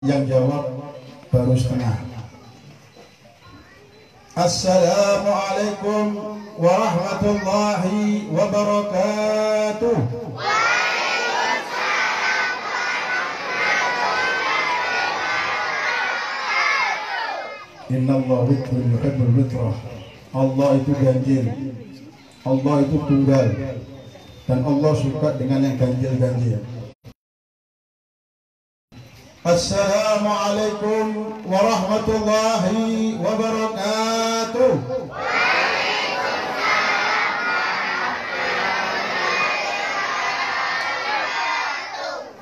Yang jawab baru setengah. Assalamualaikum warahmatullahi wabarakatuh. Waalaikumsalam warahmatullahi wabarakatuh. Innallaha witrun yuhibbul witra. Allah itu ganjil, Allah itu tunggal, dan Allah suka dengan yang ganjil-ganjil. Assalamualaikum warahmatullahi wabarakatuh.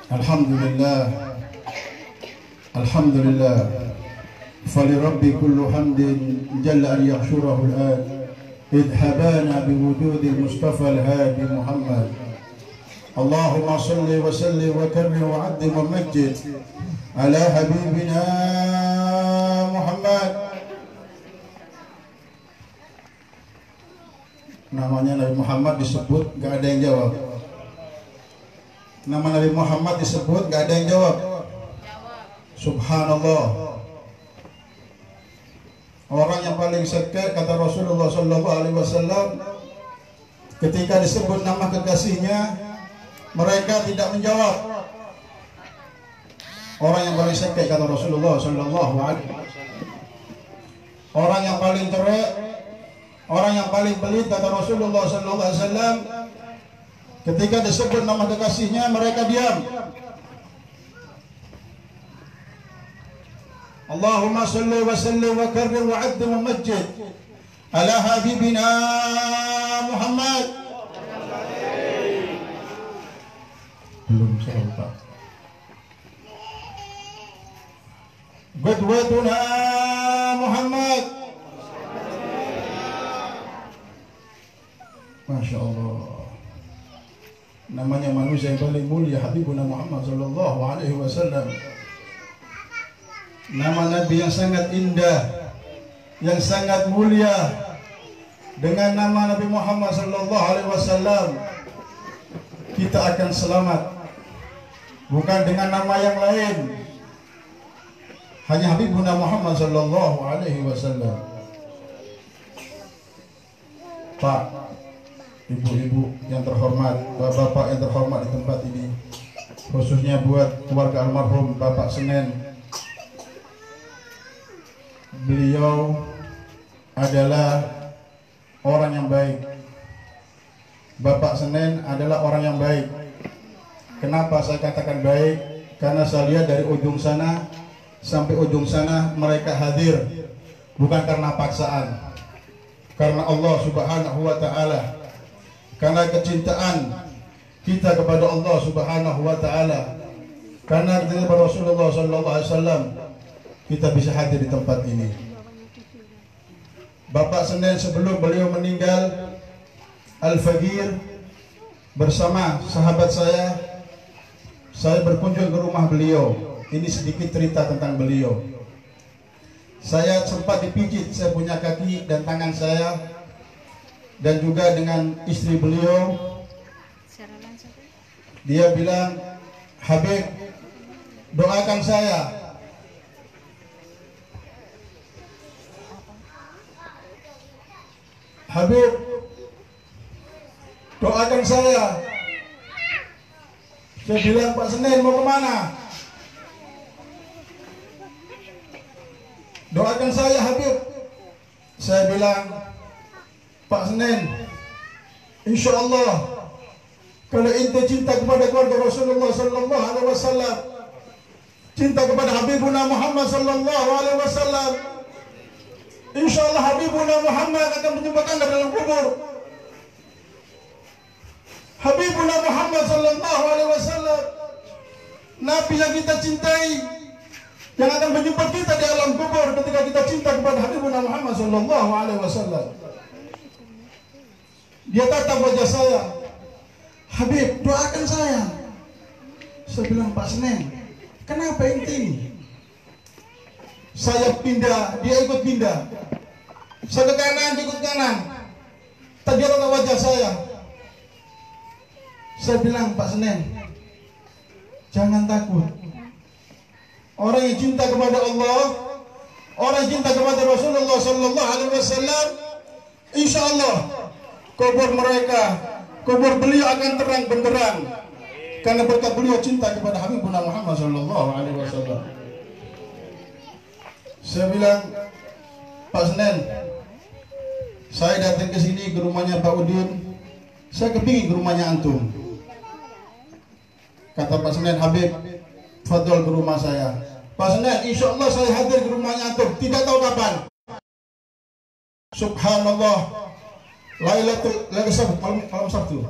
Alhamdulillah, alhamdulillah. Falirabbi kullu hamdin jalla an yaghshurahu al-an idh habana biwujudil Mustafa al-hadi Muhammad. Allahumma salli wa sallim wa karrim wa addim wa majid ala habibina Muhammad. Namanya Nabi Muhammad disebut, gak ada yang jawab. Nama Nabi Muhammad disebut, gak ada yang jawab. Subhanallah. Orang yang paling sekeh, kata Rasulullah SAW, ketika disebut nama kekasihnya, mereka tidak menjawab. Orang yang paling sekeh, kata Rasulullah SAW. Orang yang paling cerai, orang yang paling pelit, kata Rasulullah SAW, ketika disebut nama kekasihnya, mereka diam. Allahumma salli wa sallim wa karrim wa addim wa majid ala habibina Muhammad. Belum saya lupa. Qudwatuna Muhammad. Masya Allah. Namanya manusia yang paling mulia, Habibuna Muhammad sallallahu alaihi wasallam. Nama Nabi yang sangat indah, yang sangat mulia. Dengan nama Nabi Muhammad sallallahu alaihi wasallam kita akan selamat. Bukan dengan nama yang lain. Hanya Habibuna Muhammad sallallahu alaihi wasallam. Pak, ibu-ibu yang terhormat, bapak-bapak yang terhormat di tempat ini, khususnya buat keluarga almarhum Bapak Senen. Beliau adalah orang yang baik. Bapak Senen adalah orang yang baik. Kenapa saya katakan baik? Karena saya lihat dari ujung sana sampai ujung sana mereka hadir. Bukan karena paksaan, karena Allah Subhanahu wa ta'ala, karena kecintaan kita kepada Allah Subhanahu wa ta'ala, karena kepada Rasulullah sallallahu alaihi wasallam, kita bisa hadir di tempat ini. Bapak Senen sebelum beliau meninggal, Al-Fagir bersama sahabat saya berkunjung ke rumah beliau. Ini sedikit cerita tentang beliau. Saya sempat dipijit, saya punya kaki dan tangan saya, dan juga dengan istri beliau. Dia bilang, Habib, doakan saya. Habib, doakan saya. Saya bilang, Pak Senen mau kemana? Doakan saya, Habib. Saya bilang, Pak Senen, insya Allah kalau ente cinta kepada keluarga Rasulullah sallallahu alaihi wasallam, cinta kepada Habibuna Muhammad sallallahu alaihi wasallam, insya Allah Habibuna Muhammad akan menjemput anda dalam kubur. Habibuna Muhammad sallallahu alaihi wasallam, Nabi yang kita cintai, yang akan menjemput kita di alam kubur ketika kita cinta kepada Habibuna Muhammad sallallahu alaihi wasallam. Dia tatap wajah saya, Habib, doakan saya. Saya bilang, Pak Senen, kenapa ente? Saya pindah, dia ikut pindah. Saya ke kanan, dia ikut kanan. Tadi dia tatap wajah saya. Saya bilang, Pak Senen, jangan takut. orang yang cinta kepada Allah, orang yang cinta kepada Rasulullah sallallahu alaihi wasallam, insyaallah kubur mereka, kubur beliau akan terang benderang karena berkat beliau cinta kepada Habibuna Muhammad sallallahu alaihi wasallam. Saya bilang, Pak Senen, saya datang ke sini ke rumahnya Pak Udin, saya kepingin ke rumahnya antum. Kata Pak Senen, Habib, fadol ke rumah saya. Pak Senen, insya Allah saya hadir ke rumahnya antum, tidak tahu kapan. Subhanallah, Lailatul Sabat, malam Sabtu.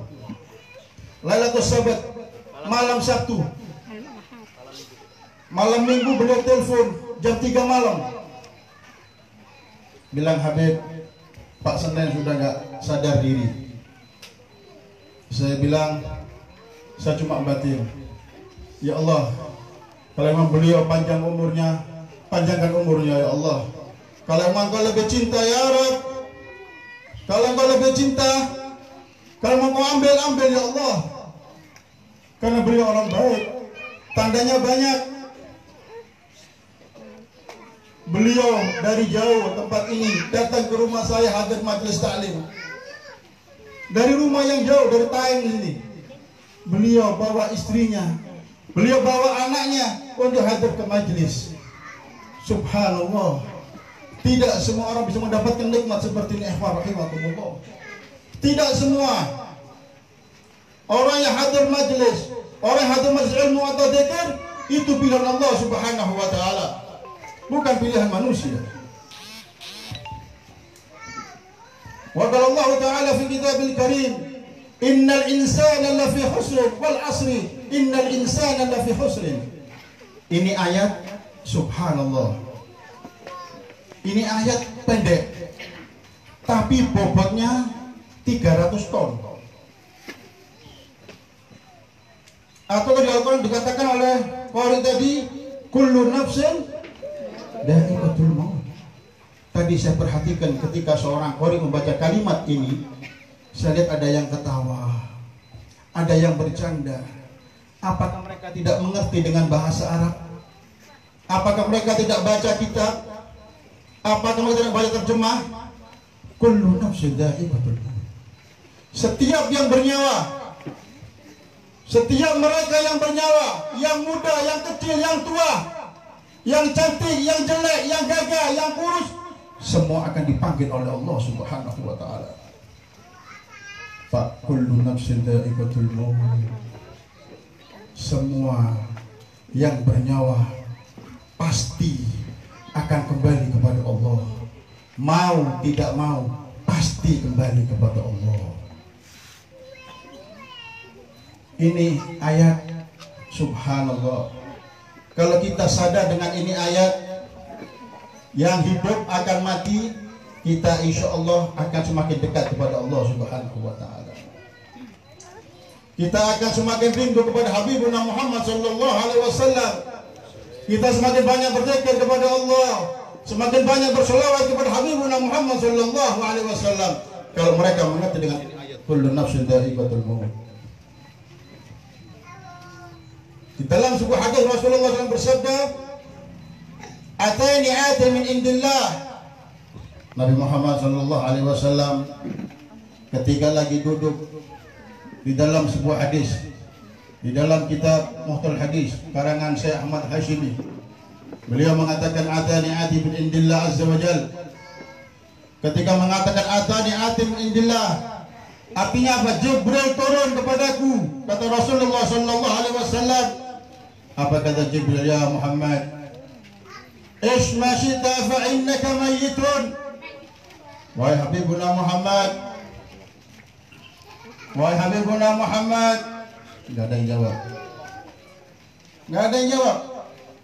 Lailatul Sabat, malam Sabtu. Malam Minggu beliau telepon jam 3 malam. Bilang, Habib, Pak Senen sudah nggak sadar diri. Saya bilang, saya cuma batin, ya Allah, kalau memang beliau panjang umurnya, panjangkan umurnya ya Allah. Kalau memang kau lebih cinta ya Rabb, kalau kau lebih cinta, kalau mau kau ambil ya Allah. Karena beliau orang baik, tandanya banyak. Beliau dari jauh tempat ini datang ke rumah saya hadir majelis taklim. Dari rumah yang jauh, dari Taim ini, beliau bawa istrinya, beliau bawa anaknya untuk hadir ke majelis. Subhanallah, tidak semua orang bisa mendapatkan nikmat seperti ini. Rahimahumullah. Tidak semua orang yang hadir majelis, orang yang hadir majelis ilmu atau dzikir, itu pilihan Allah Subhanahu wa taala, bukan pilihan manusia. Wa qala Allah Ta'ala fi kitabil karim, innal insana lafi khusr wal asri innal insana lafi khusr. Ini ayat subhanallah. Ini ayat pendek tapi bobotnya 300 ton. Atau di Al-Quran dikatakan oleh qari tadi, kullu nafsin dha'iqatul maut. Tadi saya perhatikan ketika seorang qari membaca kalimat ini, saya lihat ada yang ketawa, ada yang bercanda. Apakah mereka tidak mengerti dengan bahasa Arab? Apakah mereka tidak baca kitab? Apakah mereka tidak baca terjemah? Kullu nafsin dha'iqatul maut. Setiap yang bernyawa, setiap mereka yang bernyawa, yang muda, yang kecil, yang tua, yang cantik, yang jelek, yang gagah, yang kurus, semua akan dipanggil oleh Allah Subhanahu wa taala. Fa kullu nafsin dha'iqatul maut. Semua yang bernyawa pasti akan kembali kepada Allah. Mau tidak mau pasti kembali kepada Allah. Ini ayat subhanallah. Kalau kita sadar dengan ini ayat, yang hidup akan mati, kita insya Allah akan semakin dekat kepada Allah Subhanahu wa taala. Kita akan semakin rindu kepada Habibuna Muhammad sallallahu alaihi wasallam. Kita semakin banyak berzikir kepada Allah, semakin banyak berselawat kepada Habibuna Muhammad sallallahu alaihi wasallam. Kalau mereka mengerti dengan ini ayat, kullu nafsin dha'iqatul maut. Di dalam sebuah hadis Rasulullah SAW bersabda, atani ati min indillah. Nabi Muhammad sallallahu alaihi wasallam ketika lagi duduk di dalam sebuah hadis, di dalam kitab Muhtal Hadis karangan Syekh Ahmad Hashimi, beliau mengatakan atani ati min indillah azza wa jal. Ketika mengatakan atani ati min indillah, artinya apa? Jibril turun kepadaku, kata Rasulullah sallallahu alaihi wasallam. Apa kata Jibril? Ya Muhammad, ish ma syita fa innaka mayyitun. Wahai Habibuna Muhammad, wahai Habibuna Muhammad. Tidak ada yang jawab. Tidak ada yang jawab.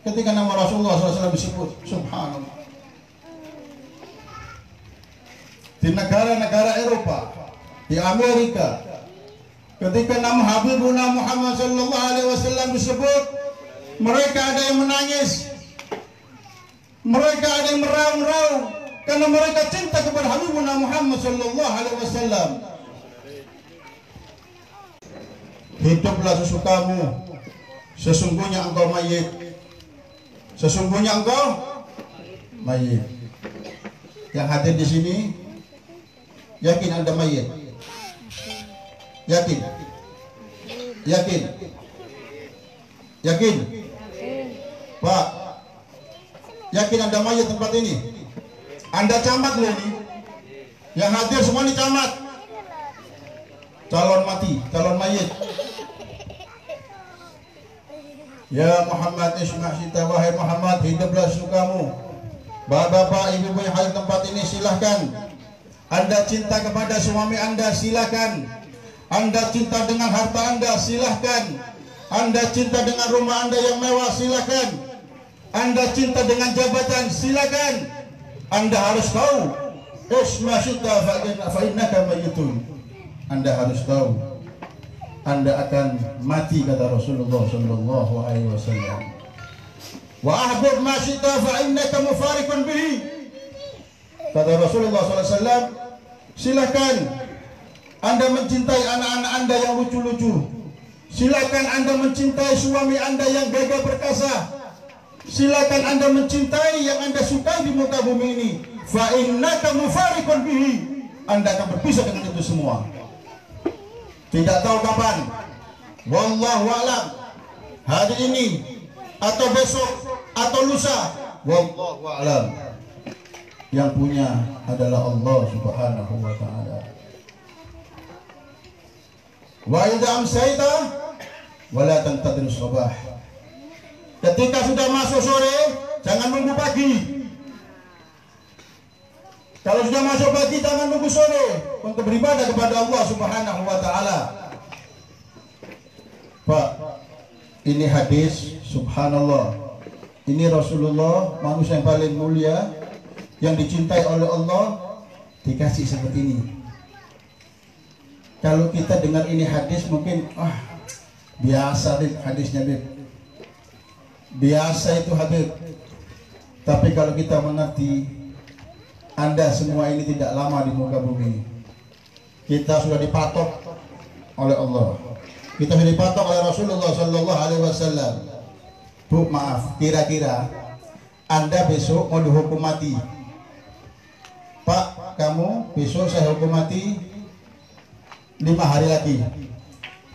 Ketika nama Rasulullah SAW disebut, subhanallah. Di negara-negara Eropa, di Amerika, ketika nama Habibuna Muhammad SAW disebut, mereka ada yang menangis, mereka ada yang meraung-raung, karena mereka cinta kepada Habibuna Muhammad SAW. Hiduplah sesukamu, sesungguhnya engkau mayit. Sesungguhnya engkau mayit. Yang hadir di sini yakin Anda mayit? Yakin? Yakin? Yakin? Pak, yakin Anda mayit tempat ini? Anda camat loh ini. Yang hadir semua ini camat. Calon mati, calon mayit. Ya Muhammad isma' syita, wahai Muhammad, hiduplah sukamu. Bapak-bapak, ibu-ibu yang hadir tempat ini, silahkan. Anda cinta kepada suami Anda, silahkan. Anda cinta dengan harta Anda, silahkan. Anda cinta dengan rumah Anda yang mewah, silahkan. Anda cinta dengan jabatan, silahkan. Anda harus tahu, isma' syita fa innaka mayyitun. Anda harus tahu, Anda akan mati, kata Rasulullah sallallahu alaihi wasallam. Wa ahbib ma syi'ta fa innaka mufariqun bihi. Kata Rasulullah sallallahu alaihi wasallam, silakan Anda mencintai anak-anak Anda yang lucu-lucu. Silakan Anda mencintai suami Anda yang gagah perkasa. Silakan Anda mencintai yang Anda sukai di muka bumi ini. Fa innaka mufariqun bihi. Anda akan berpisah dengan itu semua. Tidak tahu kapan, wallahu a'lam, hari ini atau besok atau lusa, wallahu a'lam. Yang punya adalah Allah Subhanahu wa ta'ala. Wa idza amsayta wala tantadhir sabah. Ketika sudah masuk sore, jangan nunggu pagi. Kalau sudah masuk pagi, jangan nunggu sore untuk beribadah kepada Allah Subhanahu wa ta'ala. Pak, ini hadis, subhanallah. Ini Rasulullah, manusia yang paling mulia, yang dicintai oleh Allah, dikasih seperti ini. Kalau kita dengar ini hadis, mungkin biasa deh hadisnya deh. Biasa itu Habib. Tapi kalau kita mengerti, Anda semua ini tidak lama di muka bumi. Kita sudah dipatok oleh Allah. Kita sudah dipatok oleh Rasulullah sallallahu alaihi wasallam. Bu, maaf, kira-kira Anda besok mau dihukum mati. Pak, kamu besok saya hukum mati 5 hari lagi.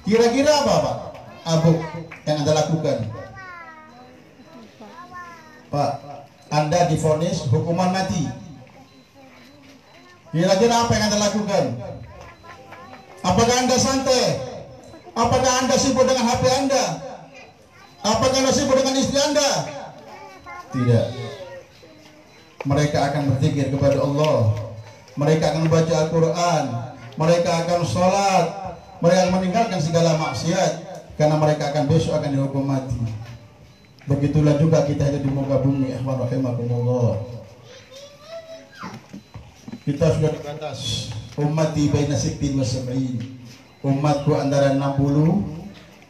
Kira-kira apa, Pak? Abu yang Anda lakukan? Pak, Anda divonis hukuman mati. Kira-kira apa yang Anda lakukan? Apakah Anda santai? Apakah Anda sibuk dengan HP Anda? Apakah Anda sibuk dengan istri Anda? Tidak. Mereka akan berzikir kepada Allah. Mereka akan membaca Al-Quran. Mereka akan sholat. Mereka akan meninggalkan segala maksiat. Karena mereka akan besok akan dihukum mati. Begitulah juga kita ada di muka bumi. Rahimakumullah. Kita sudah di batas. Ummati baina sittin wa sab'in. Umatku antara 60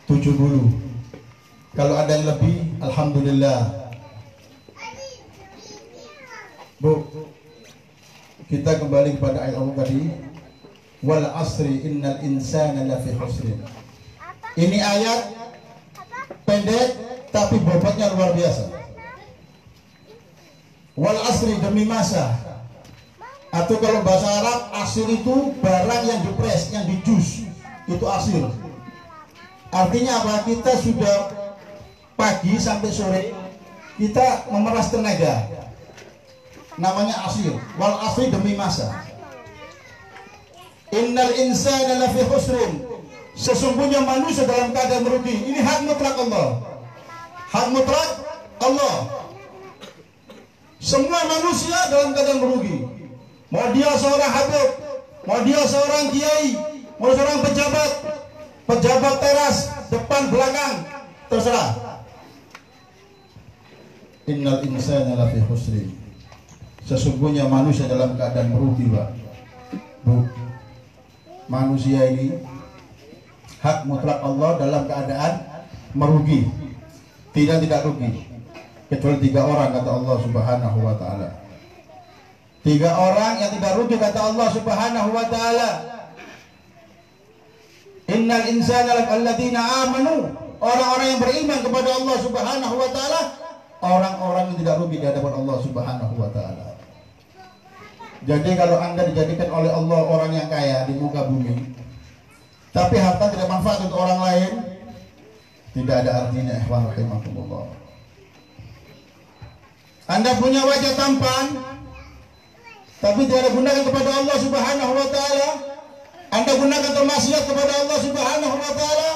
70. Kalau ada yang lebih, alhamdulillah. Bu, kita kembali kepada ayat Allah tadi. Wal asri innal insana lafi khusrin. Ini ayat pendek tapi bobotnya luar biasa. Wal asri, demi masa. Atau kalau bahasa Arab, asir itu barang yang dipres, yang dijus, itu asir. Artinya apa? Kita sudah pagi sampai sore, kita memeras tenaga. Namanya asir. Wal asri, demi masa. Innal insana lafi khusrin. Sesungguhnya manusia dalam keadaan merugi. Ini hak mutlak Allah. Hak mutlak Allah. Semua manusia dalam keadaan merugi. Mau dia seorang habib, mau dia seorang kiai, mau seorang pejabat teras, depan belakang, terserah. Innal insana lafi khusrin. Sesungguhnya manusia dalam keadaan merugi, Pak. Bu, manusia ini hak mutlak Allah dalam keadaan merugi. Tidak rugi. Kecuali 3 orang kata Allah Subhanahu wa ta'ala. 3 orang yang tidak rugi kata Allah Subhanahu wa ta'ala. Innal insana alladzina amanu. Orang-orang yang beriman kepada Allah Subhanahu wa ta'ala orang-orang yang tidak rugi di hadapan Allah Subhanahu wa taala. Jadi kalau Anda dijadikan oleh Allah orang yang kaya di muka bumi, tapi harta tidak manfaat untuk orang lain, tidak ada artinya. Ikhwan rahimakumullah. Anda punya wajah tampan, tapi tidak gunakan kepada Allah Subhanahu wa taala, Anda gunakan termaksiat kepada Allah Subhanahu wa taala,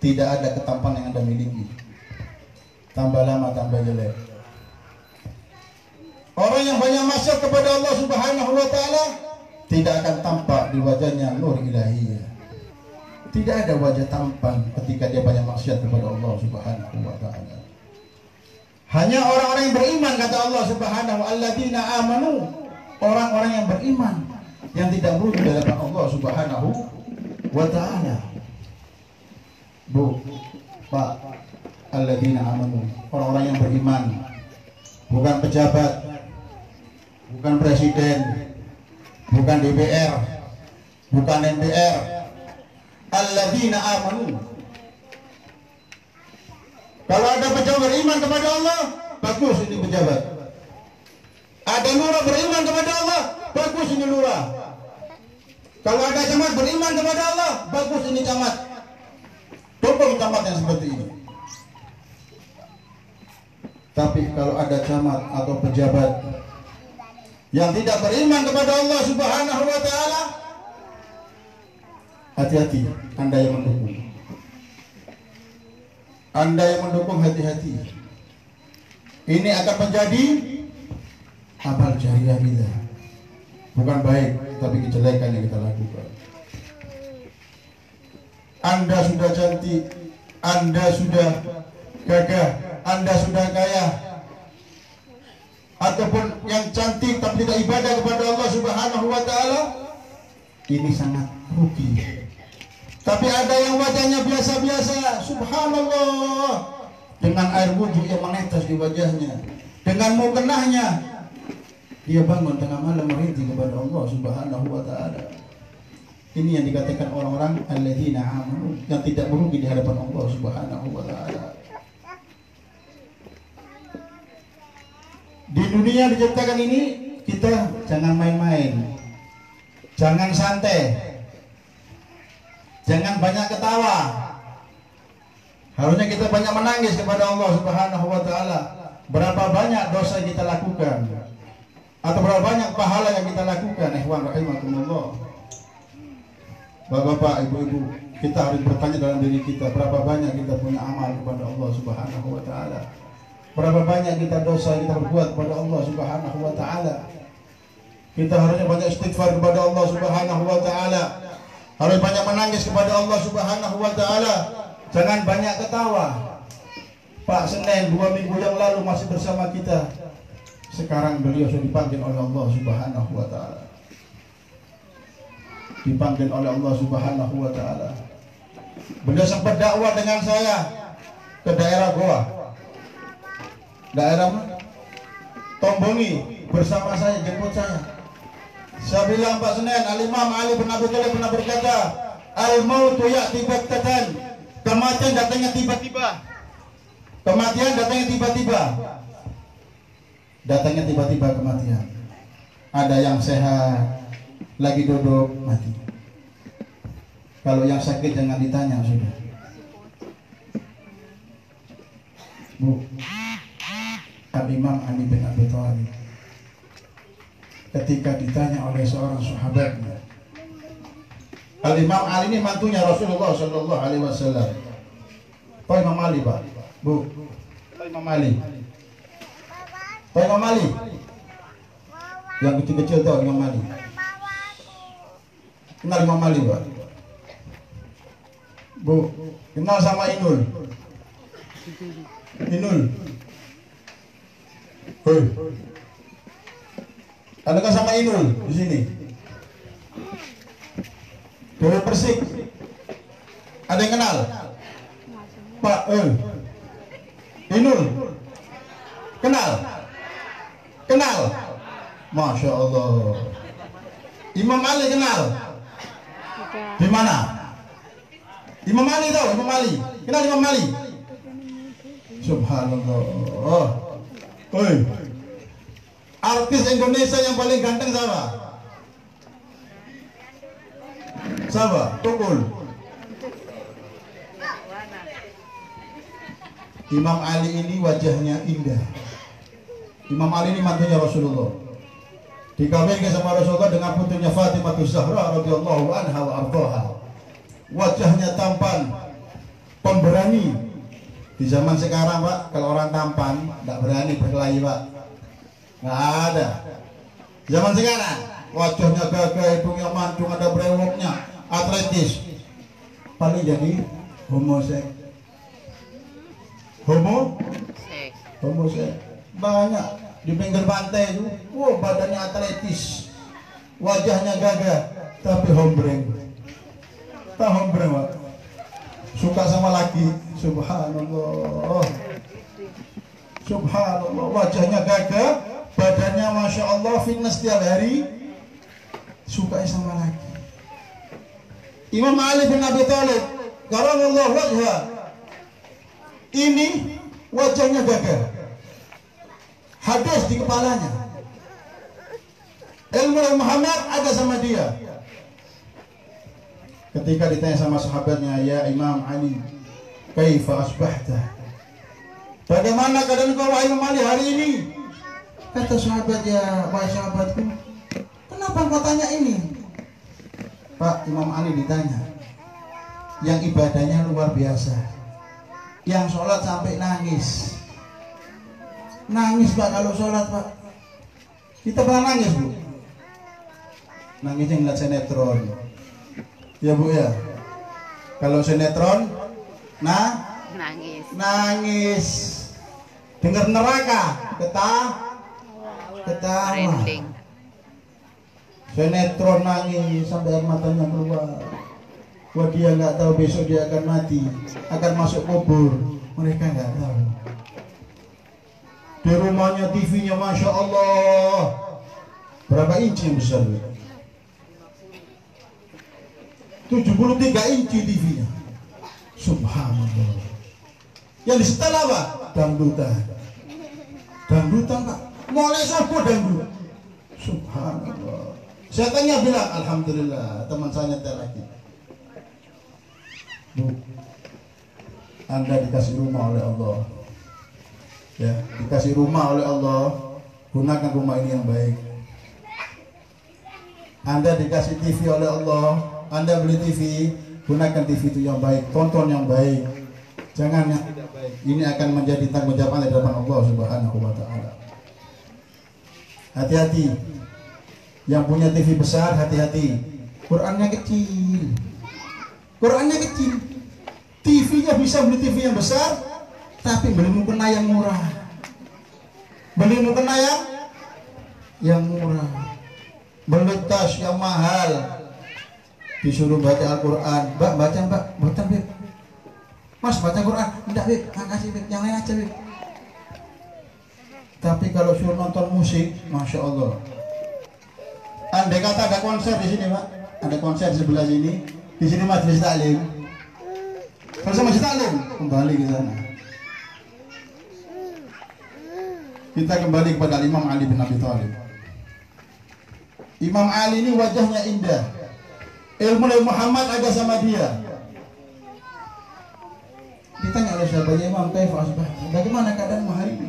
tidak ada ketampanan yang Anda miliki. Tambah lama tambah jelek. Orang yang banyak maksiat kepada Allah Subhanahu wa taala tidak akan tampak di wajahnya nur ilahiyah. Tidak ada wajah tampan ketika dia banyak maksiat kepada Allah Subhanahu wa taala. Hanya orang-orang yang beriman, kata Allah Subhanahu wa alladzina amanu, orang-orang yang beriman yang tidak merugi di hadapan Allah Subhanahu wa taala. Bu, Pak, alladzina amanu, orang-orang yang beriman, bukan pejabat, bukan presiden, bukan DPR, bukan MPR. Alladzina amanu. Kalau ada pejabat beriman kepada Allah, bagus ini pejabat. Ada lurah beriman kepada Allah, bagus ini lurah. Kalau ada camat beriman kepada Allah, bagus ini camat. Dukung camat yang seperti ini. Tapi kalau ada camat atau pejabat yang tidak beriman kepada Allah Subhanahu wa taala, hati-hati, Anda yang mendukung. Anda yang mendukung, hati-hati. Ini akan menjadi amal jariah kita. Bukan baik, tapi kejelekan yang kita lakukan. Anda sudah cantik, Anda sudah gagah, Anda sudah kaya, ataupun yang cantik tapi tidak ibadah kepada Allah Subhanahu wa taala, ini sangat rugi. Tapi ada yang wajahnya biasa-biasa, subhanallah, dengan air wudhu yang menetes di wajahnya, dengan mukenahnya, dia bangun tengah malam merintih kepada Allah Subhanahu wa taala. Ini yang dikatakan orang-orang alladzina amanu, yang tidak merugi di hadapan Allah Subhanahu wa taala. Di dunia diciptakan ini, kita jangan main-main, jangan santai, jangan banyak ketawa. Harusnya kita banyak menangis kepada Allah Subhanahu wa taala. Berapa banyak dosa yang kita lakukan, atau berapa banyak pahala yang kita lakukan. Ikhwan rahimakumullah. Bapak-bapak, ibu-ibu, kita harus bertanya dalam diri kita, berapa banyak kita punya amal kepada Allah Subhanahu wa taala. Berapa banyak kita dosa yang kita berbuat kepada Allah Subhanahu wa taala. Kita harusnya banyak istighfar kepada Allah Subhanahu wa taala. Harus banyak menangis kepada Allah Subhanahu wa taala. Jangan banyak ketawa. Pak Senen 2 minggu yang lalu masih bersama kita. Sekarang beliau sudah dipanggil oleh Allah Subhanahu wa taala. Dipanggil oleh Allah Subhanahu wa taala. Beliau sempat dakwah dengan saya ke daerah Goa. Daerah Tombongi, bersama saya, jemput saya. Saya bilang, Pak Senen, Al-Imam Ali bin Abi Thalib pernah berkata, al-mautu ya'ti baghtatan, kematian datangnya tiba-tiba. Kematian datangnya tiba-tiba. Datangnya tiba-tiba kematian. Ada yang sehat, lagi duduk, mati. Kalau yang sakit jangan ditanya sudah. Bu, Al-Imam Ali bin Abi Thalib ketika ditanya oleh seorang sahabatnya, Al-Imam Ali ini mantunya Rasulullah Shallallahu Alaihi Wasallam. Tahu Imam Ali, Pak? Bu, tahu Imam Ali? Tahu Imam Ali? Yang kecil-kecil tahu Imam Ali? Kenal Imam Ali, Pak? Bu, kenal sama Inul? Inul? Hei, adakah sama Inul di sini? Dewi Persik, ada yang kenal? Pak, Inul, kenal? Kenal? Masya Allah. Imam Ali kenal? Di mana? Imam Ali tahu? Imam Ali, kenal Imam Ali? Subhanallah. Oi. Artis Indonesia yang paling ganteng siapa? Siapa? Tukul. Imam Ali ini wajahnya indah. Imam Ali ini mantunya Rasulullah. Dikawinkan sama Rasulullah dengan putrinya Fatimah Zahra radhiyallahu anha wa ardhaha. Wajahnya tampan, pemberani. Di zaman sekarang, Pak, kalau orang tampan tidak berani berkelahi, Pak. Nggak ada. Zaman sekarang wajahnya gagah, hidungnya mancung, ada brewoknya, atletis. Paling jadi homoseks. Homoseks banyak di pinggir pantai itu. Wow, badannya atletis, wajahnya gagah, tapi hombreng. Tak hombreng, Pak. Suka sama laki. Subhanallah. Subhanallah, wajahnya gagah, badannya masya Allah, fitness tiap hari, suka sama laki. Imam Ali bin Abi Thalib karamallahu wajhah, ini wajahnya gagah, hadis di kepalanya, ilmu Muhammad ada sama dia. Ketika ditanya sama sahabatnya, ya Imam Ali, kaifa asbahta? Bagaimana keadaan kau wahai Imam Ali hari ini? Kata sahabat, ya wahai sahabatku, kenapa kau tanya ini? Pak, Imam Ali ditanya, yang ibadahnya luar biasa, yang sholat sampai nangis. Nangis, Pak, kalau sholat, Pak. Kita pernah nangis, Bu? Nangisnya ngeliat sinetron. Ya, Bu, ya. Kalau sinetron, nangis. Dengar neraka, ketawa. Sinetron nangis sampai air matanya keluar. Wah, dia nggak tahu besok dia akan mati, akan masuk kubur. Mereka nggak tahu. Di rumahnya TV-nya masya Allah, berapa inci yang besar? 73 inci TV-nya. Subhanallah. Yang disetel apa? Dangdutan, Pak. Mulai subuh dangdut. Subhanallah. Saya tanya bilang, alhamdulillah, teman saya nyetel lagi. Bu, Anda dikasih rumah oleh Allah. Ya, dikasih rumah oleh Allah, gunakan rumah ini yang baik. Anda dikasih TV oleh Allah, Anda beli TV, gunakan TV itu yang baik, tonton yang baik. Jangan yang tidak baik. Ini akan menjadi tanggung jawab Anda di hadapan Allah Subhanahu wa taala. Hati-hati. Yang punya TV besar, hati-hati. Qurannya kecil. TV-nya bisa beli TV yang besar, tapi beli mukena yang murah. Beli Beli tas yang mahal. Disuruh baca Al-Quran. Mbak, baca, Mbak. Baca, Beb. Mas, baca Quran. Enggak, Beb. Makasih, Beb. Yang lain aja, Beb. Tapi kalau suruh nonton musik, Masya Allah. Andai kata ada konser di sini, Pak. Ada konser di sebelah sini. Di sini majelis taklim. Kalau majelis taklim, kembali ke sana. Kita kembali kepada Imam Ali bin Abi Thalib. Imam Ali ini wajahnya indah. Ilmu Muhammad ada sama dia. Ditanya oleh sahabatnya, Imam, kaifa asbah? Bagaimana keadaanmu hari ini?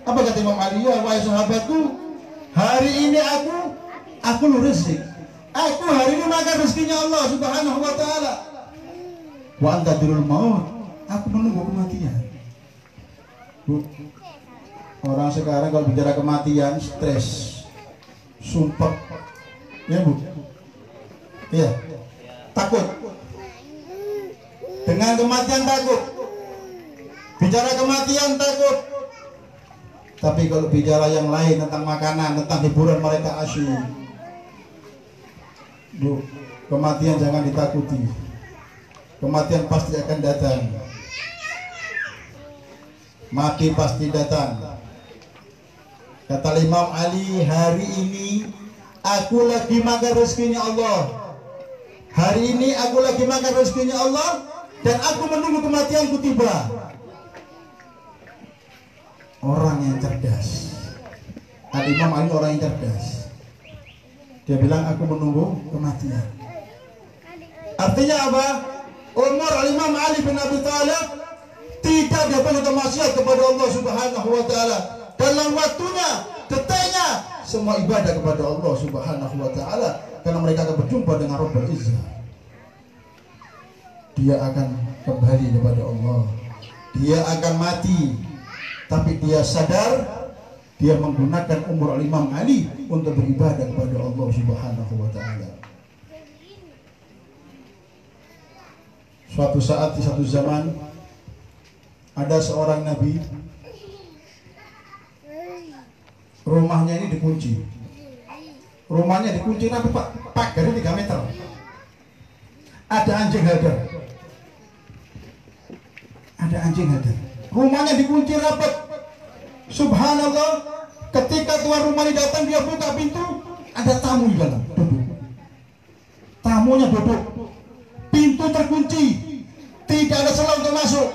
Apa kata Imam Ali? Ya, wahai sahabatku, hari ini aku rezeki. Aku hari ini makan rezekinya Allah Subhanahu wa taala. Wa anta dirul maut. Aku menunggu kematian. Bu, orang sekarang kalau bicara kematian stres, sumpah, ya Bu, ya, takut. Dengan kematian takut. Bicara kematian takut. Tapi kalau bicara yang lain tentang makanan, tentang hiburan mereka asyik. Bu, kematian jangan ditakuti. Kematian pasti akan datang. Mati pasti datang. Kata Imam Ali, hari ini aku lagi makan rezekinya Allah. Hari ini aku lagi makan rezekinya Allah, dan aku menunggu kematianku tiba. orang yang cerdas. Al-Imam Ali orang yang cerdas. Dia bilang aku menunggu kematian. Artinya apa? Umar Al-Imam Ali bin Abi Thalib tidak dia berbuat maksiat kepada Allah Subhanahu wa taala. Dalam waktunya, detiknya semua ibadah kepada Allah Subhanahu wa taala karena mereka akan berjumpa dengan Rabbul Izzah. Dia akan kembali kepada Allah. Dia akan mati, tapi dia sadar dia menggunakan umur Imam Ali untuk beribadah kepada Allah Subhanahu wa taala. Suatu saat di satu zaman ada seorang nabi, rumahnya ini dikunci. Rumahnya dikunci tapi pagarnya 3 meter. Ada anjing hadar. Ada anjing hadar. Rumahnya dikunci rapat. Subhanallah, ketika tuan rumah ini datang, dia buka pintu, ada tamu di dalam, duduk. Tamunya duduk. Pintu terkunci, tidak ada celah untuk masuk.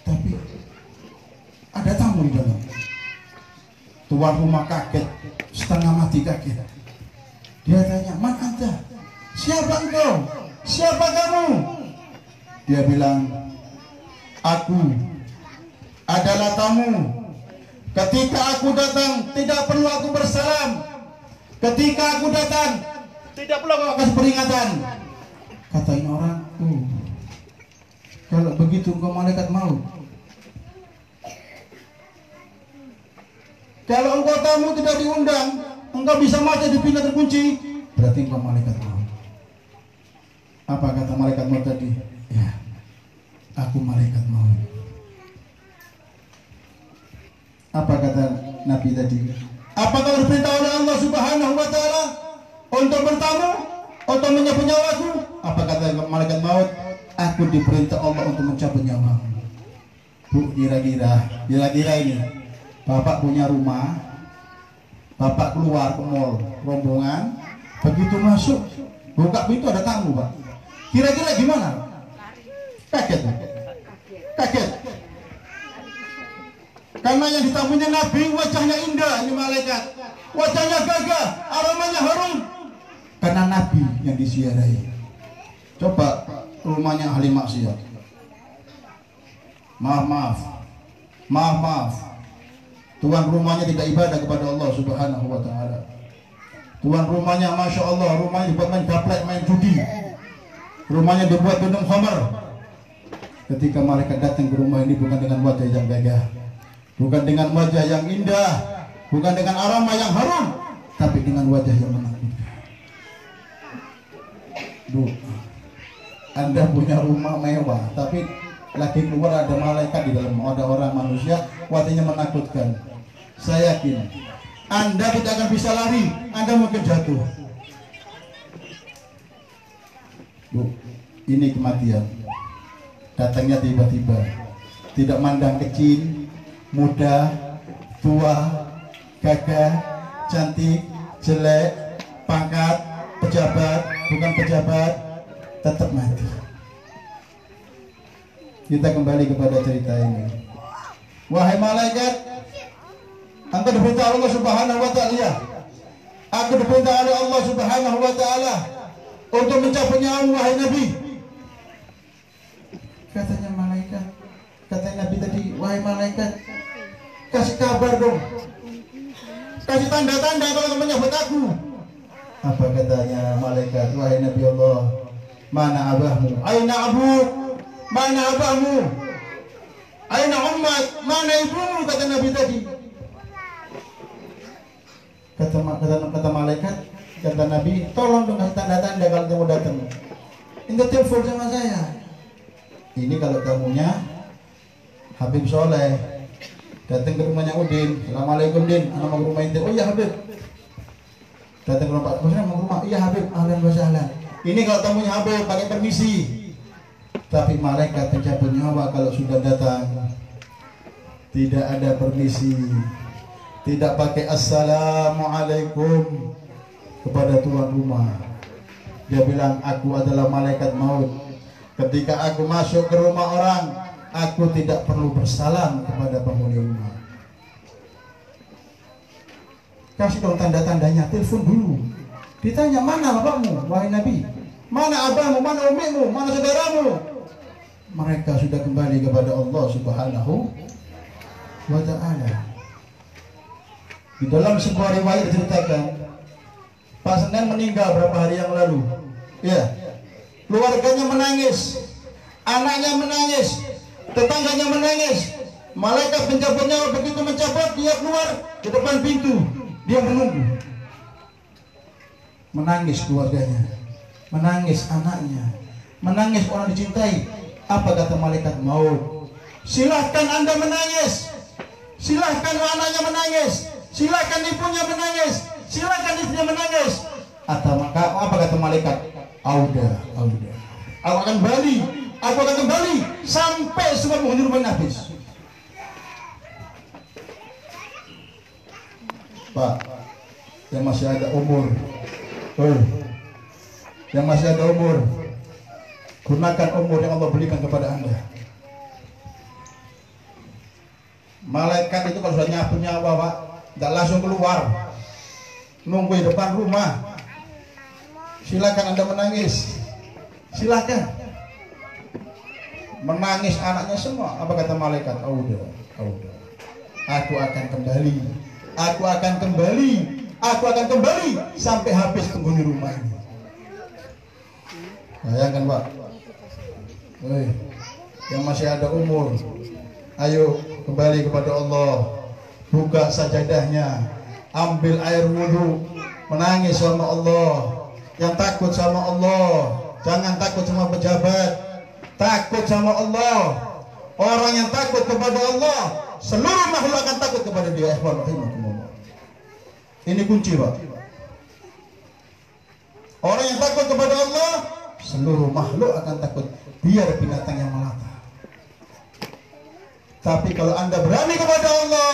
Tapi ada tamu di dalam. Tuan rumah kaget, setengah mati kaget. Dia tanya, "Man anta? Siapa engkau? Siapa kamu?" Dia bilang, "Aku adalah tamu. Ketika aku datang, tidak perlu aku bersalam. Ketika aku datang, tidak perlu aku kasih peringatan." Kata ini orang, kalau begitu engkau malaikat maut. Kalau engkau tamu tidak diundang, engkau bisa mati di pintu terkunci, berarti engkau malaikat maut. Apa kata malaikat maut tadi? Ya, aku malaikat maut. Apa kata Nabi tadi? Apakah diperintah oleh Allah Subhanahu wa taala untuk bertamu, untuk mencabut nyawaku? Apa kata malaikat maut? Aku diperintah Allah untuk mencabut nyawamu. Bu, kira-kira ini Bapak punya rumah, Bapak keluar ke mall, rombongan, begitu masuk, buka pintu ada tamu, Pak. Kira-kira gimana? Kaget. Kaget. Karena yang ditamunya Nabi, wajahnya indah, ini malaikat. Wajahnya gagah, aromanya harum. Karena Nabi yang disiarahi. Coba rumahnya ahli maksiat. Maaf. Tuan rumahnya tidak ibadah kepada Allah Subhanahu wa taala. Tuan rumahnya, Masya Allah, rumahnya dibuat main gaplek, main judi. Rumahnya dibuat minum khamar. Ketika malaikat datang ke rumah ini bukan dengan wajah yang gagah, bukan dengan wajah yang indah, bukan dengan aroma yang harum, tapi dengan wajah yang menakutkan. Bu, Anda punya rumah mewah, tapi lagi keluar ada malaikat di dalam, ada orang manusia, wajahnya menakutkan. Saya yakin Anda tidak akan bisa lari, Anda mungkin jatuh. Bu, ini kematian. Datangnya tiba-tiba, tidak mandang kecil, muda, tua, gagah, cantik, jelek, pangkat, pejabat, bukan pejabat, tetap mati. Kita kembali kepada cerita ini. Wahai malaikat, engkau diperintah Allah Subhanahu wa taala, ya. Aku diperintah oleh Allah Subhanahu wa taala untuk mencabut nyawamu, wahai Nabi. Katanya malaikat, katanya Nabi tadi, wahai malaikat, kasih kabar dong, kasih tanda-tanda kalau kamu menyebut aku. Apa katanya malaikat? Wahai Nabi Allah, mana abahmu? Aina abuk? Mana abahmu? Aina ummat? Mana ibumu? Kata Nabi tadi. Kata malaikat, kata Nabi, tolong dong kasih tanda-tanda kalau kamu datang. Ente telepon sama saya. Ini kalau tamunya Habib Soleh, datang ke rumahnya Udin. Assalamualaikum Din, anak mau ke rumah ente. Oh iya Habib. Datang ke rumah Pak Bosnya, mau ke rumah. Iya Habib, ahlan wa sahlan. Ini kalau tamunya Habib pakai permisi. Tapi malaikat pencabut nyawa kalau sudah datang tidak ada permisi, tidak pakai assalamualaikum kepada tuan rumah. Dia bilang, aku adalah malaikat maut. Ketika aku masuk ke rumah orang, aku tidak perlu bersalam kepada penghuni rumah. Kasih dong tanda-tandanya, telepon dulu. Ditanya, mana bapakmu, wahai Nabi? Mana abahmu, mana umimu, mana saudaramu? Mereka sudah kembali kepada Allah Subhanahu wa ta'ala. Di dalam sebuah riwayat diceritakan, Pak Senen meninggal berapa hari yang lalu. Ya, keluarganya menangis, anaknya menangis, tetangganya menangis. Malaikat pencabut nyawa begitu mencabut, dia keluar di depan pintu, dia menunggu. Menangis keluarganya, menangis anaknya, menangis orang dicintai. Apa kata malaikat maut? Silahkan Anda menangis, silahkan anaknya menangis, silahkan ibunya menangis, silahkan istrinya menangis. Atau maka apa kata malaikat? Auda. Aku akan kembali sampai semua penghuni rumah habis. Pak, yang masih ada umur, yang masih ada umur, gunakan umur yang Allah berikan kepada Anda. Malaikat itu kalau sudah nyapu nyawa, Pak, tidak langsung keluar, nunggu di depan rumah. Silakan Anda menangis, silakan menangis anaknya semua. Apa kata malaikat? Auda. Aku akan kembali sampai habis penghuni rumah ini. Bayangkan, Pak. Yang masih ada umur, ayo kembali kepada Allah. Buka sajadahnya, ambil air wudhu, menangis sama Allah. Yang takut sama Allah, jangan takut sama pejabat, takut sama Allah. Orang yang takut kepada Allah, seluruh makhluk akan takut kepada dia. Ini kunci, Pak. Orang yang takut kepada Allah, seluruh makhluk akan takut, biar binatang yang melata. Tapi kalau Anda berani kepada Allah,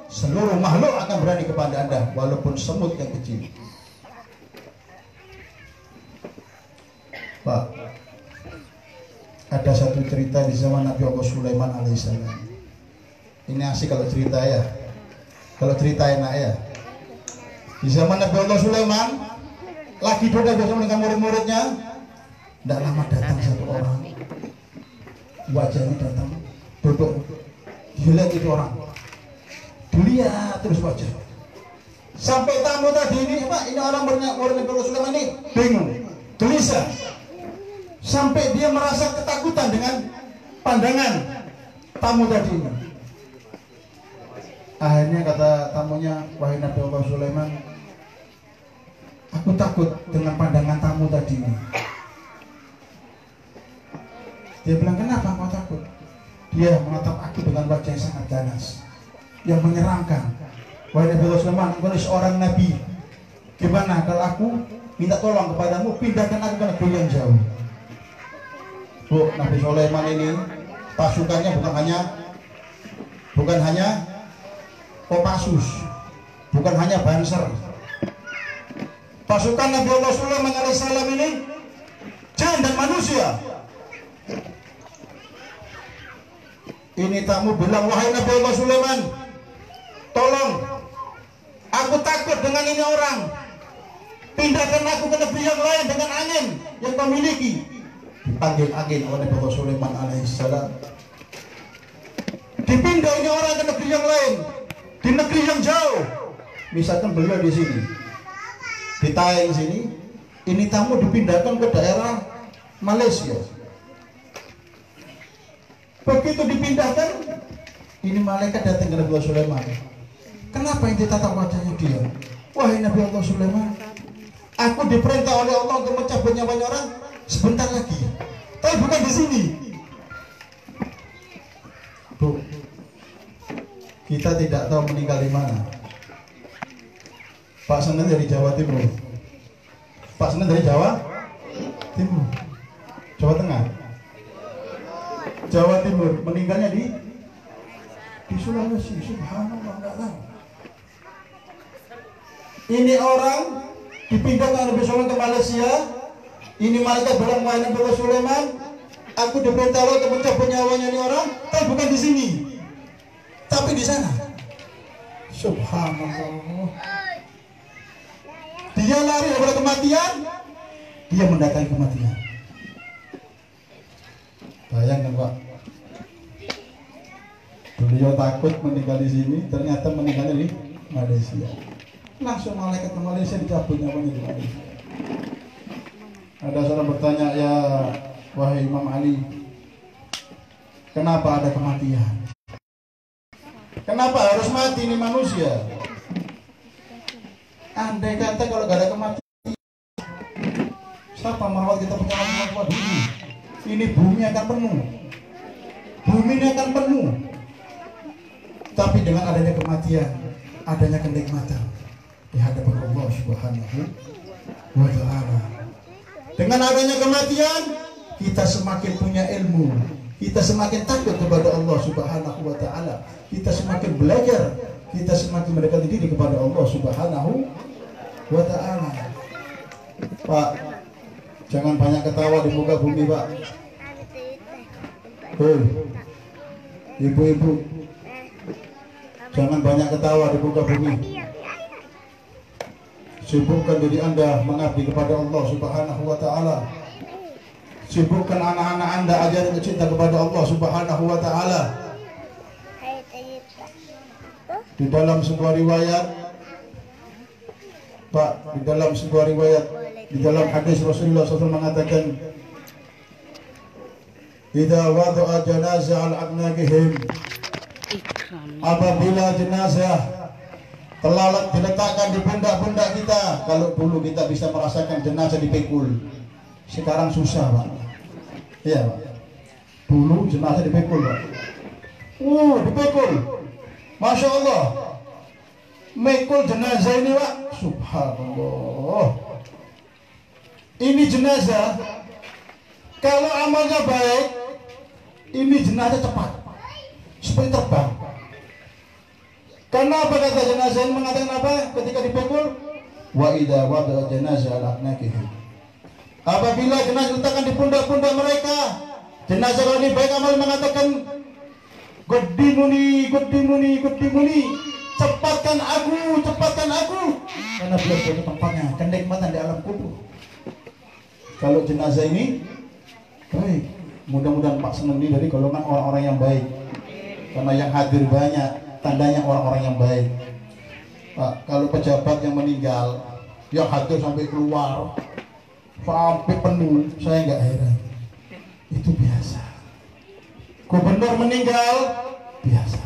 seluruh makhluk akan berani kepada Anda, walaupun semut yang kecil. Pak, ada satu cerita di zaman Nabi Allah Sulaiman alaihissalam. Ini asik kalau cerita ya, kalau cerita enak ya. Di zaman Nabi Allah Sulaiman lagi duduk bersama dengan murid-muridnya. Tidak lama datang satu orang, wajahnya datang, duduk, dilihat itu orang, dilihat terus wajah. Sampai tamu tadi ini, Pak, ini orang murid Nabi Allah Sulaiman ini bingung, gelisah. Sampai dia merasa ketakutan dengan pandangan tamu tadi ini. Akhirnya kata tamunya, wahai Nabi Allah Sulaiman, aku takut dengan pandangan tamu tadi ini. Dia bilang, kenapa kau takut? Dia menatap aku dengan wajah yang sangat ganas, yang menyeramkan. Wahai Nabi Allah Sulaiman, engkau seorang Nabi. Gimana kalau aku minta tolong kepadamu, pindahkan aku ke negeri yang jauh. Bu, Nabi Sulaiman ini pasukannya bukan hanya Kopassus, bukan hanya Banser. Pasukan Nabi Allah Sulaiman alaihissalam ini jin dan manusia. Ini tamu bilang, wahai Nabi Allah Sulaiman, tolong, aku takut dengan ini orang. Pindahkan aku ke negeri yang lain dengan angin yang kau miliki. Dipanggil angin oleh Nabi Allah Sulaiman alaihissalam. Dipindah ini orang ke negeri yang lain, di negeri yang jauh. Misalkan beliau di sini, di Taeng sini, ini tamu dipindahkan ke daerah Malaysia. Begitu dipindahkan, ini malaikat datang ke Nabi Allah Sulaiman. Kenapa yang ditatap wajahnya dia? Wahai Nabi Allah Sulaiman, aku diperintah oleh Allah untuk mencabut nyawanya orang sebentar lagi, tapi bukan di sini. Bu, kita tidak tahu meninggal di mana. Pak Senen dari Jawa Timur, Pak Senen dari Jawa Timur, Jawa Tengah, Jawa Timur, meninggalnya di Sulawesi. Subhanallah, nggak tahu. Ini orang dipindahkan Nabi Sulaiman ke Malaysia. Ini malaikat bilang, wahai Nabi Sulaiman, Aku diperintah Allah untuk mencabut nyawanya ini orang, tapi bukan di sini, tapi di sana. Subhanallah. Dia lari daripada kematian, dia mendatangi kematian. Bayangkan Pak, beliau takut meninggal di sini, ternyata meninggalnya di Malaysia. Langsung malaikat ke Malaysia dicabut nyawanya di Malaysia. Ada seorang bertanya, ya wahai Imam Ali, kenapa ada kematian? Kenapa harus mati ini manusia? Andai kata kalau gak ada kematian, siapa merawat kita punya orang tua dulu? Ini bumi akan penuh, bumi ini akan penuh. Tapi dengan adanya kematian, adanya kenikmatan di hadapan Allah Subhanahu wa Ta'ala. Dengan adanya kematian, kita semakin punya ilmu, kita semakin takut kepada Allah Subhanahu wa Ta'ala, kita semakin belajar, kita semakin mendekati diri kepada Allah Subhanahu wa Ta'ala. Pak, jangan banyak ketawa di muka bumi Pak. Hei, ibu-ibu, jangan banyak ketawa di muka bumi. Sibukkan diri Anda mengabdi kepada Allah Subhanahu wa Ta'ala. Sibukkan anak-anak Anda ajarin cinta kepada Allah Subhanahu wa Ta'ala. Di dalam sebuah riwayat, Pak, di dalam sebuah riwayat, di dalam hadis Rasulullah SAW mengatakan, "Idza wada'a janazah al-abnaqihim." Apabila jenazah telah diletakkan di pundak-pundak kita. Kalau dulu kita bisa merasakan jenazah dipikul, sekarang susah Pak. Iya Pak, dulu jenazah dipikul Pak. Dipikul, Masya Allah, mikul jenazah ini Pak. Subhanallah. Ini jenazah, kalau amalnya baik, ini jenazah cepat, seperti terbang. Karena apa kata jenazah ini mengatakan apa ketika dipikul? Wa idza wada'a janazah al-abnaqihim. Apabila jenazah diletakkan di pundak-pundak mereka, jenazah kalau ini baik amal mengatakan, "Gudi muni, cepatkan aku." Karena belum ada tempatnya, kenikmatan di alam kubur. Kalau jenazah ini baik, mudah-mudahan Pak Seneng ini dari golongan orang-orang yang baik. Karena yang hadir banyak, tandanya orang-orang yang baik. Pak, kalau pejabat yang meninggal, yang hadir sampai keluar, sampai penuh, saya nggak heran. Itu biasa. Gubernur meninggal, biasa.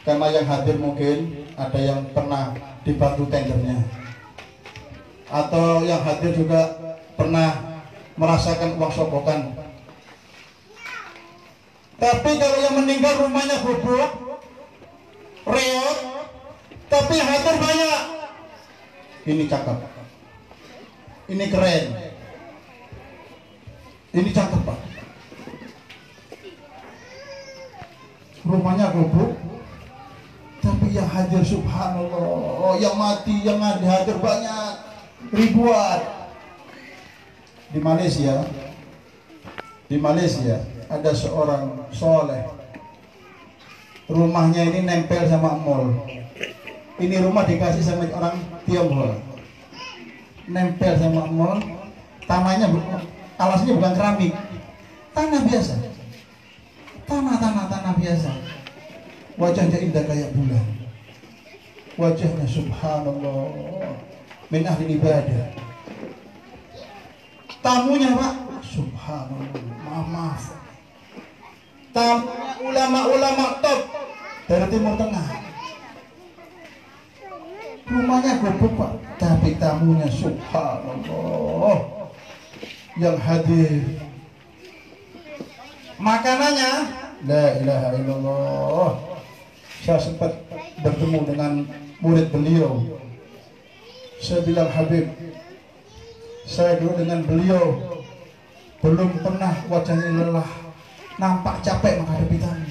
Karena yang hadir mungkin ada yang pernah dibantu tendernya, atau yang hadir juga pernah merasakan uang sogokan. Tapi kalau yang meninggal rumahnya gubuk, reot, tapi hadir banyak, ini cakep, ini keren, ini cakep Pak. Rumahnya gubuk, tapi yang hadir subhanallah, yang mati, yang hadir banyak, ribuan. Di Malaysia ada seorang soleh, rumahnya ini nempel sama mall. Ini rumah dikasih sama orang Tionghoa, nempel sama mall. Tanahnya, alasnya bukan keramik, tanah biasa, tanah biasa. Wajahnya indah kayak bulan, wajahnya subhanallah, min ahli ibadah. Tamunya Pak, subhanallah, maaf, tamunya ulama-ulama top dari Timur Tengah. Rumahnya gubuk Pak, tapi tamunya subhanallah yang hadir. Makanannya la ilaha illallah. Saya sempat bertemu dengan murid beliau. Saya bilang, Habib, saya dulu dengan beliau belum pernah wajahnya lelah, nampak capek menghadapi tamu.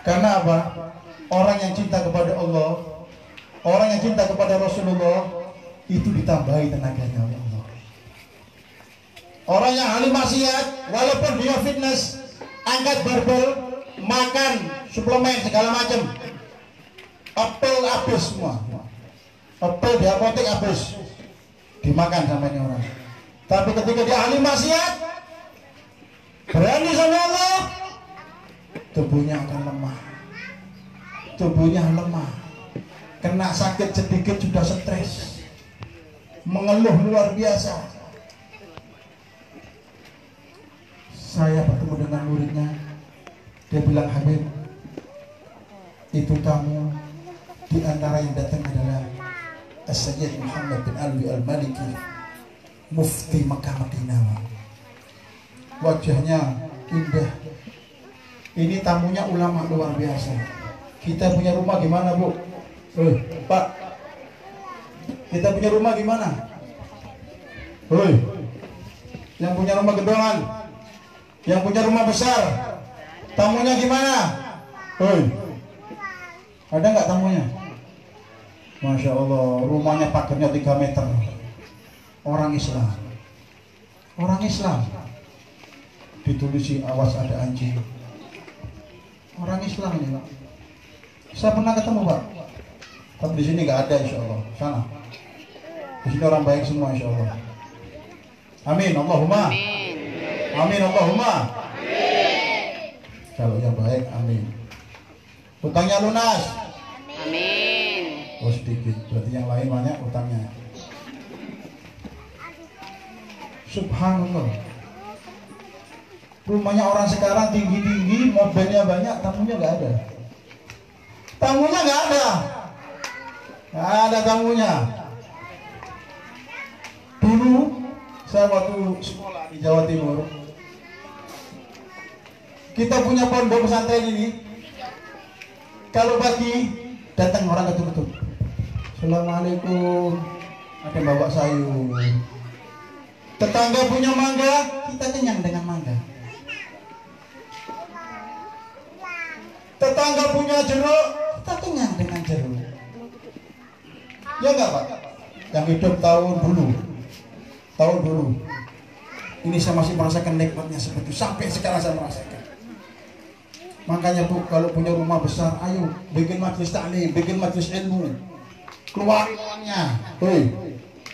Karena apa? Orang yang cinta kepada Allah, orang yang cinta kepada Rasulullah, itu ditambahi tenaganya oleh Allah. Orang yang ahli maksiat, walaupun dia fitness, angkat barbel, makan suplemen segala macam, apel habis semua, apel di apotek habis, dimakan sama ini orang. Tapi ketika dia ahli maksiat, berani sama Allah, tubuhnya akan lemah, tubuhnya lemah, kena sakit sedikit sudah stres, mengeluh luar biasa. Saya bertemu dengan muridnya, dia bilang, Habib, itu tamu di antara yang datang adalah As-Sayyid Muhammad bin Alwi Al-Maliki, Mufti Makkah Madinah. Wajahnya indah. Ini tamunya ulama luar biasa. Kita punya rumah gimana, Bu? Pak, kita punya rumah gimana? Yang punya rumah gedongan, yang punya rumah besar, tamunya gimana? Ada nggak tamunya? Masya Allah, rumahnya pagarnya 3 meter. Orang Islam, orang Islam. Ditulisi awas ada anjing. Orang Islam ini, Pak. Saya pernah ketemu, Pak. Tapi di sini nggak ada, insya Allah. Sana. Di sini orang baik semua, insya Allah. Amin, Allahumma. Amin, Allahumma. Amin. Kalau yang baik, amin. Utangnya lunas. Amin. Oh sedikit, berarti yang lain banyak utangnya. Subhanallah. Rumahnya orang sekarang tinggi-tinggi, mobilnya banyak, tamunya nggak ada. Tamunya nggak ada. Nggak ada tamunya. Dulu saya waktu sekolah di Jawa Timur, kita punya pondok pesantren ini. Kalau pagi datang orang ketuk-ketuk, Assalamualaikum, ada bawa sayur. Tetangga punya mangga, kita kenyang dengan mangga. Tetangga punya jeruk, kita kenyang dengan jeruk. Ya enggak, Pak? Yang hidup tahun dulu. Ini saya masih merasakan nikmatnya seperti itu. Sampai sekarang saya merasakan. Makanya Bu, kalau punya rumah besar, ayo bikin majelis taklim, bikin majelis ilmu. Keluar uangnya.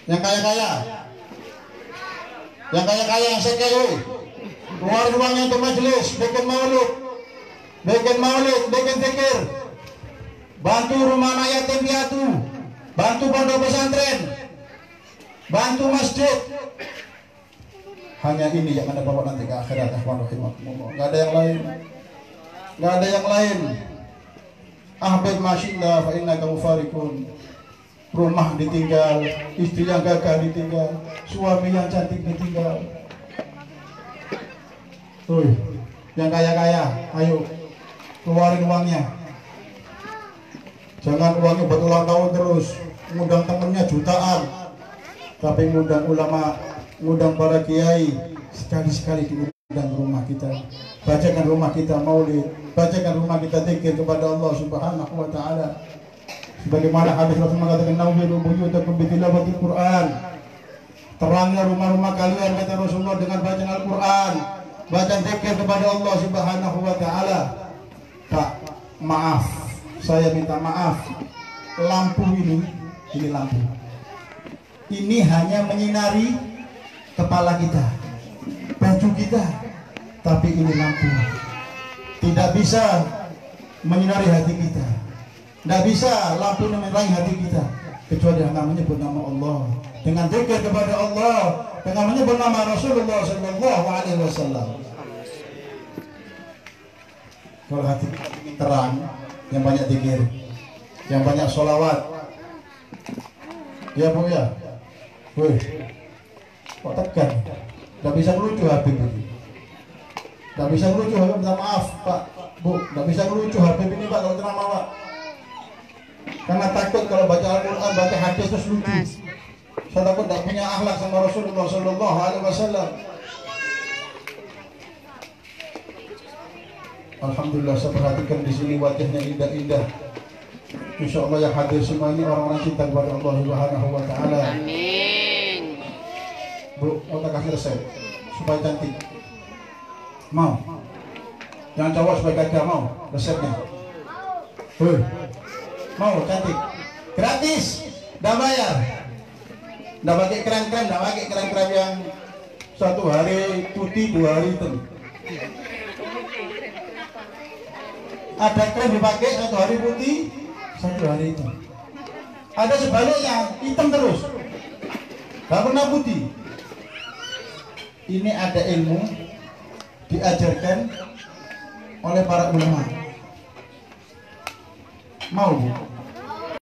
Yang kaya-kaya. Yang kaya-kaya, yang sekaya, keluar uangnya untuk majelis, bikin maulid, bikin zikir. Bantu rumah anak yatim piatu, bantu pondok pesantren, bantu masjid. Hanya ini yang Anda bawa nanti ke akhirat. Nggak ada yang lain. Nggak ada yang lain. Ahbib masyillah fa innaka mufarikun. Rumah ditinggal, istri yang gagah ditinggal, suami yang cantik ditinggal. Yang kaya-kaya, ayo keluarin uangnya. Jangan uangnya buat ulang tahun terus, ngundang temennya jutaan, tapi ngundang ulama, ngundang para kiai, sekali-sekali diundang rumah kita. Bacakan rumah kita maulid, bacakan rumah kita zikir kepada Allah Subhanahu wa taala. Sebagaimana hadis Rasul mengatakan, "Nawwiru buyutakum bitilawatil Qur'an." Terangnya rumah-rumah kalian, kata Rasulullah, dengan bacaan Al-Qur'an, bacaan zikir kepada Allah Subhanahu wa taala. Pak, maaf, saya minta maaf. Lampu ini lampu. Ini hanya menyinari kepala kita, baju kita, tapi ini lampu. Tidak bisa menyinari hati kita. Tidak bisa lampu menerangi hati kita kecuali dengan menyebut nama Allah, dengan zikir kepada Allah, dengan menyebut nama Rasulullah Sallallahu Alaihi Wasallam. Kalau hati kita ingin terang, yang banyak zikir, yang banyak sholawat. Ya Bu ya, kok tekan? Tidak bisa melucu Habib ini. Tidak bisa melucu Habib, minta maaf Pak, Bu, tidak bisa melucu Habib ini Pak kalau ceramah Pak. Karena takut kalau baca Al-Quran, baca hadis terus lucu. Saya takut tidak punya akhlak sama Rasulullah Sallallahu Alaihi Wasallam. Alhamdulillah, saya perhatikan di sini wajahnya indah-indah. Insya Allah yang hadir semua ini orang-orang cinta kepada Allah Subhanahu wa taala. Amin. Bu, mau tak kasih resep? supaya cantik? Mau? Yang cowok supaya gagah, mau? Resepnya? Mau cantik? Gratis? Nggak bayar? Nggak pakai krem-krem, nggak pakai krem-krem yang 1 hari putih, 2 hari hitam. Ada krem dipakai 1 hari putih, 1 hari hitam. Ada sebaliknya, hitam terus, nggak pernah putih. Ini ada ilmu diajarkan oleh para ulama. Mau?